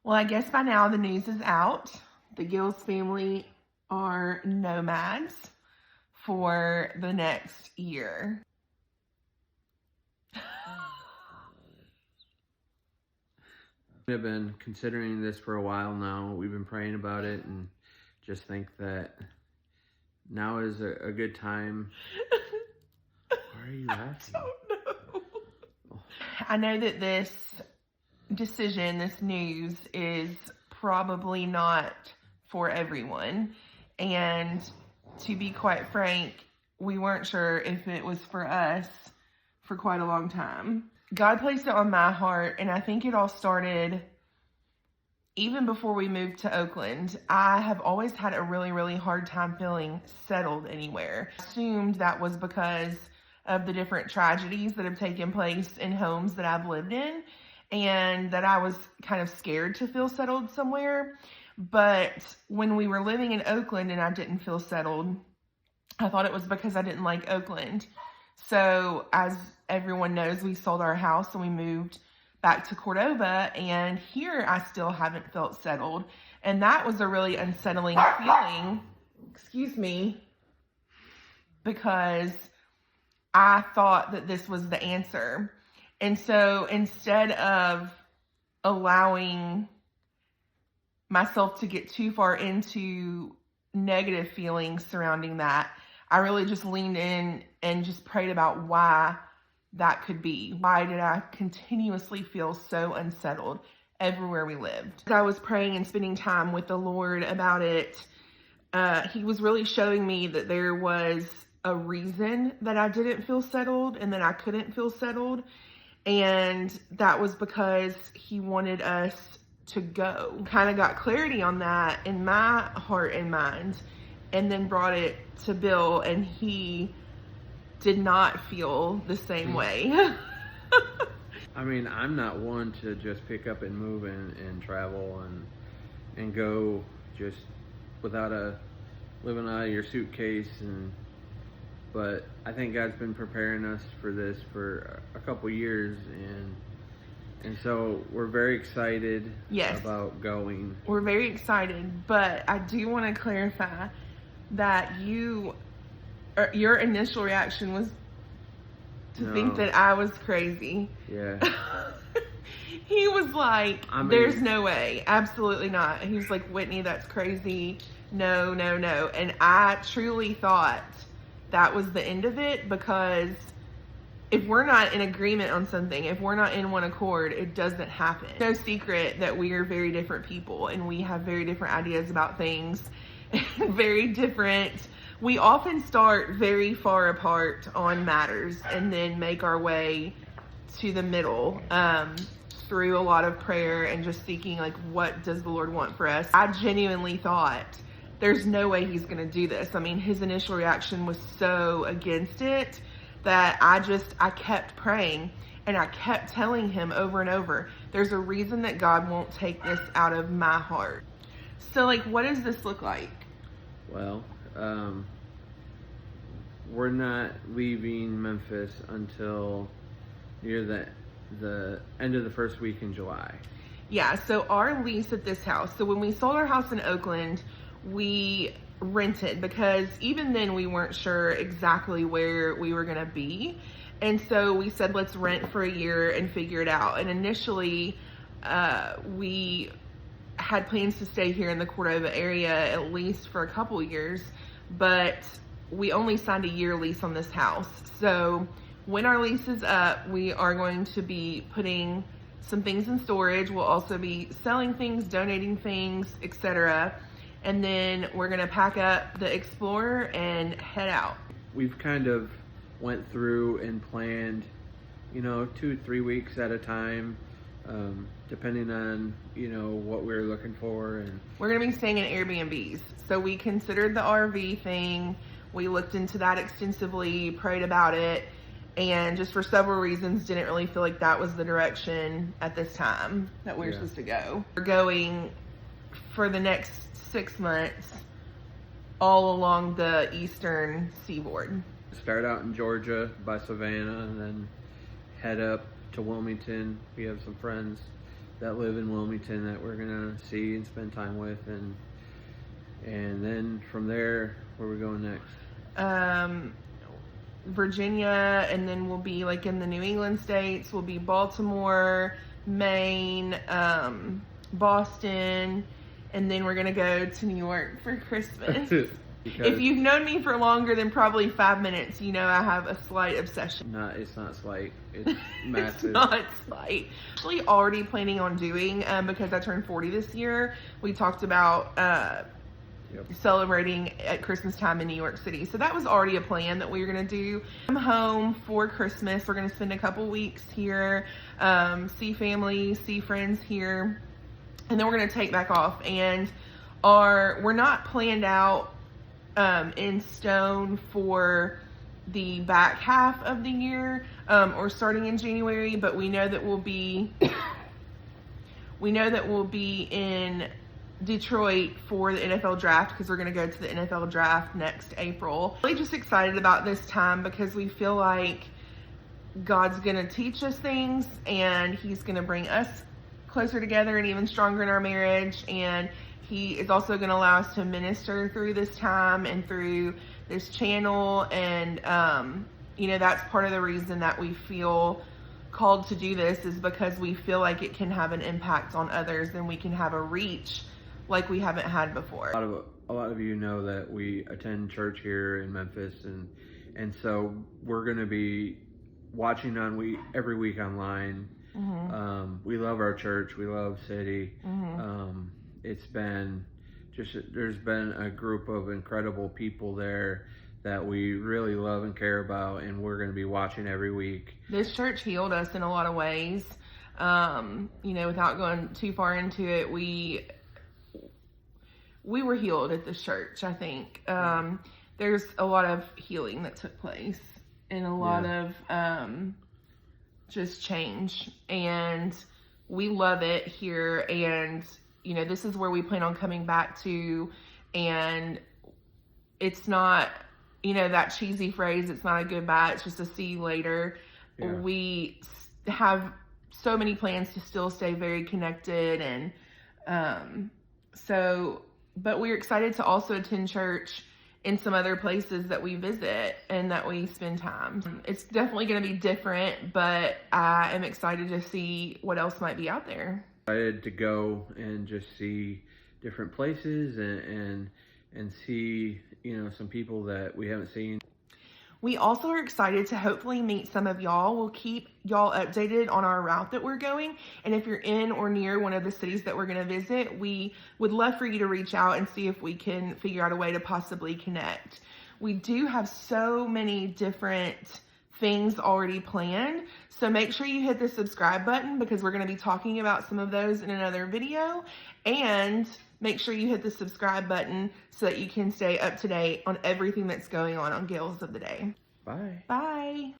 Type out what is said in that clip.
Well, I guess by now the news is out. The Gills family are nomads for the next year. We've been considering this for a while now. We've been praying about it and just think that now is a good time. Why are you laughing? I don't know. I know that this decision, this news, is probably not for everyone. And to be quite frank, we weren't sure if it was for us for quite a long time. God placed it on my heart, and I think it all started even before we moved to Oakland. I have always had a really, really hard time feeling settled anywhere. I assumed that was because of the different tragedies that have taken place in homes that I've lived in, and that I was kind of scared to feel settled somewhere. But when we were living in Oakland and I didn't feel settled, I thought it was because I didn't like Oakland. So as everyone knows, we sold our house and we moved back to Cordova, and here I still haven't felt settled. And that was a really unsettling feeling, excuse me, because I thought that this was the answer. And so instead of allowing myself to get too far into negative feelings surrounding that, I really just leaned in and just prayed about why that could be. Why did I continuously feel so unsettled everywhere we lived? As I was praying and spending time with the Lord about it, He was really showing me that there was a reason that I didn't feel settled and that I couldn't feel settled. And that was because He wanted us to go. Kind of got clarity on that in my heart and mind, and then brought it to Bill, and he did not feel the same way. I mean, I'm not one to just pick up and move and travel and go just without living out of your suitcase. But I think God's been preparing us for this for a couple years, and so we're very excited about going. We're very excited, but I do want to clarify that your initial reaction was to think that I was crazy. Yeah. He was like, there's no way. Absolutely not. He was like, Whitney, that's crazy. No, no, no. And I truly thought that was the end of it, because if we're not in agreement on something, if we're not in one accord, it doesn't happen. No secret that we are very different people, and we have very different ideas about things, and very different. We often start very far apart on matters and then make our way to the middle through a lot of prayer and just seeking, like, what does the Lord want for us? I genuinely thought, there's no way He's going to do this. I mean, his initial reaction was so against it that I kept praying, and I kept telling Him over and over, there's a reason that God won't take this out of my heart. So, like, what does this look like? Well, we're not leaving Memphis until near the end of the first week in July. Yeah, so our lease at this house, so when we sold our house in Oakland, we rented, because even then we weren't sure exactly where we were going to be. And so we said, let's rent for a year and figure it out. And initially, we had plans to stay here in the Cordova area at least for a couple years, but we only signed a year lease on this house. So when our lease is up, we are going to be putting some things in storage. We'll also be selling things, donating things, etc. And then we're gonna pack up the Explorer and head out. We've kind of went through and planned, 2-3 weeks at a time, depending on, what we're looking for. And we're gonna be staying in Airbnbs. So we considered the RV thing. We looked into that extensively, prayed about it, and just for several reasons didn't really feel like that was the direction at this time that we were supposed to go. We're going for the next 6 months all along the eastern seaboard. Start out in Georgia by Savannah and then head up to Wilmington. We have some friends that live in Wilmington that we're gonna see and spend time with, and then from there, where are we going next? Virginia, and then we'll be like in the New England states. We'll be Baltimore, Maine, Boston, and then we're gonna go to New York for Christmas. If you've known me for longer than probably 5 minutes, you know I have a slight obsession. It's not slight. It's massive. It's not slight. Actually, already planning on doing, because I turned 40 this year. We talked about celebrating at Christmas time in New York City. So that was already a plan that we were going to do. I'm home for Christmas. We're going to spend a couple weeks here, see family, see friends here, and then we're going to take back off. And we're not planned out in stone for the back half of the year, or starting in January, but we know that we'll be in Detroit for the NFL draft, because we're going to go to the NFL draft next April. Really just excited about this time because we feel like God's going to teach us things, and he's going to bring us closer together and even stronger in our marriage. And he is also going to allow us to minister through this time and through this channel. And, that's part of the reason that we feel called to do this, is because we feel like it can have an impact on others, and we can have a reach like we haven't had before. A lot of you know that we attend church here in Memphis, and so we're going to be watching every week online. Mm-hmm. We love our church. We love City. Mm-hmm. There's been a group of incredible people there that we really love and care about, and we're going to be watching every week. This church healed us in a lot of ways. Without going too far into it, we were healed at this church, I think. There's a lot of healing that took place, and a lot of just change, and we love it here. And this is where we plan on coming back to, and it's not that cheesy phrase, it's not a goodbye, it's just a see you later. We have so many plans to still stay very connected, and but we're excited to also attend church in some other places that we visit and that we spend time. It's definitely going to be different, but I am excited to see what else might be out there. Excited to go and just see different places and see, some people that we haven't seen. We also are excited to hopefully meet some of y'all. We'll keep y'all updated on our route that we're going. And if you're in or near one of the cities that we're going to visit, we would love for you to reach out and see if we can figure out a way to possibly connect. We do have so many different things already planned. So make sure you hit the subscribe button, because we're going to be talking about some of those in another video. And make sure you hit the subscribe button so that you can stay up to date on everything that's going on Gales of the Day. Bye. Bye.